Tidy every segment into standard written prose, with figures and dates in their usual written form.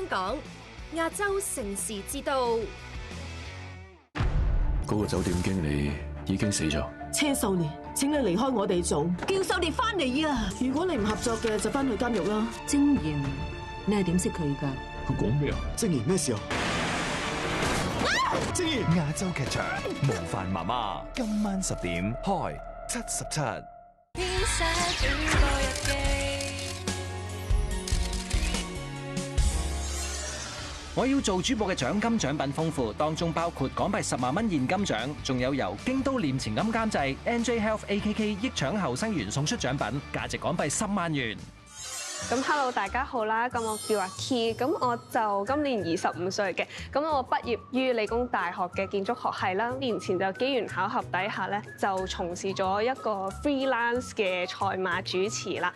港，亞洲城市之都。嗰個酒店經理已經死咗。車秀蓮，請你離開我哋做，叫秀蓮翻嚟啊！如果你唔合作嘅，就翻去監獄啦。晶賢，你係點識佢㗎？佢講咩啊？晶賢咩事啊？晶賢，亞洲劇場《模範媽媽》，今晚10點開77。我要做主播嘅獎金獎品豐富，當中包括港幣10萬蚊現金獎，仲有由京都念慈菴監製 NJ Health AKK 益腸後生元送出獎品，價值港幣10萬元。咁 Hello 大家好啦，咁我叫阿 Key，咁我就今年25歲嘅，咁我畢業於理工大學嘅建築學系啦，年前就機緣巧合底下咧，就從事咗一個 freelance 嘅賽馬主持啦。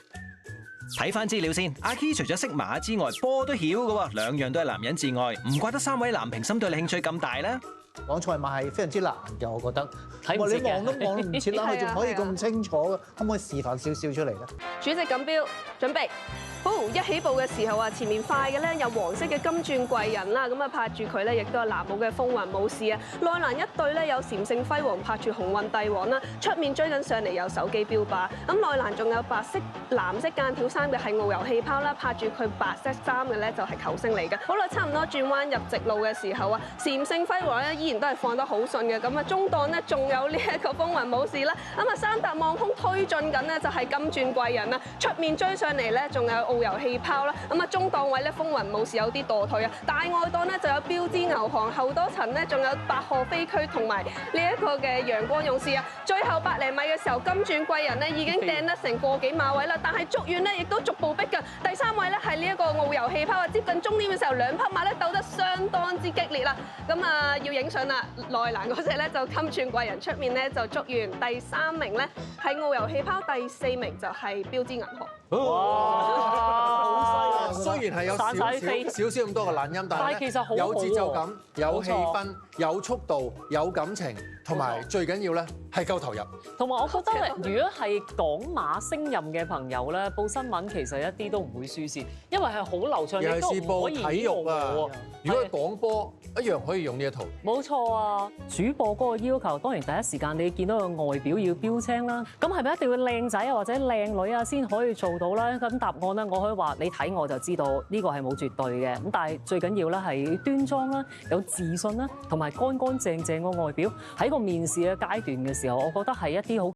睇翻資料先，阿 Key 除咗識馬之外，波都曉嘅喎，兩樣都係男人至愛，唔怪得3位男評審對你興趣咁大啦。講賽馬係非常之難嘅，我覺得。睇唔切嘅你望都望唔切啦，佢仲可以咁清楚嘅，可唔可以示範少少出嚟咧？主席錦標，準備。好，一起步嘅時候啊，前面快嘅咧有黃色嘅金鑽貴人啦，咁啊拍住佢咧，亦都有藍帽嘅風雲武士啊。內欄一隊咧有禪聖輝煌拍住鴻運帝王啦，出面追緊上嚟有手機標靶。咁內欄仲有白色、藍色間條衫嘅係遨遊氣泡啦，拍住佢白色衫嘅咧就係球星嚟嘅。好啦，差唔多轉彎入直路嘅時候啊，禪聖輝煌咧依然都係放得好順嘅。咁啊中檔咧仲有呢一個風雲武士啦，咁啊三達望空推進緊呢，就係金鑽貴人啦，出面追上嚟咧仲有遨遊氣泡啦，咁啊中檔位咧風雲武士有啲墮退啊，大外檔咧就有標誌牛行，後多層咧仲有白鶴飛駒同埋呢一個嘅陽光勇士啊，最後100厘米嘅時候金鑽貴人咧已經掟得成個幾馬位啦，但係竹園咧亦都逐步逼近，第3位咧係呢一個遨遊氣泡啊，接近終點嘅時候兩匹馬咧鬥得相當之激烈啦，咁啊要影相啦，內欄嗰隻咧就金鑽貴人，出面咧就竹園，第3名咧係遨遊氣泡，第4名就係標誌銀河。好犀利！雖然係有少少咁多嘅懶音，但係其實好有節奏感、有氣氛、有速度、有感情，同埋最緊要咧係夠投入。同埋我覺得，如果係港馬聲任嘅朋友咧，報新聞其實一啲都唔會輸蝕，因為係好流暢，亦都唔可以體育啊！如果係講波，一樣可以用呢一套。冇錯啊！主播嗰個要求，當然第一時間你見到個外表要標青啦。咁係咪一定要靚仔啊或者靚女啊先可以做到咧？咁答案咧，我可以話你睇我就知道呢個係冇絕對嘅。咁但係最緊要咧係端莊啦、有自信啦，同埋乾乾淨淨個外表。喺個面試嘅階段嘅時候，我覺得係一啲好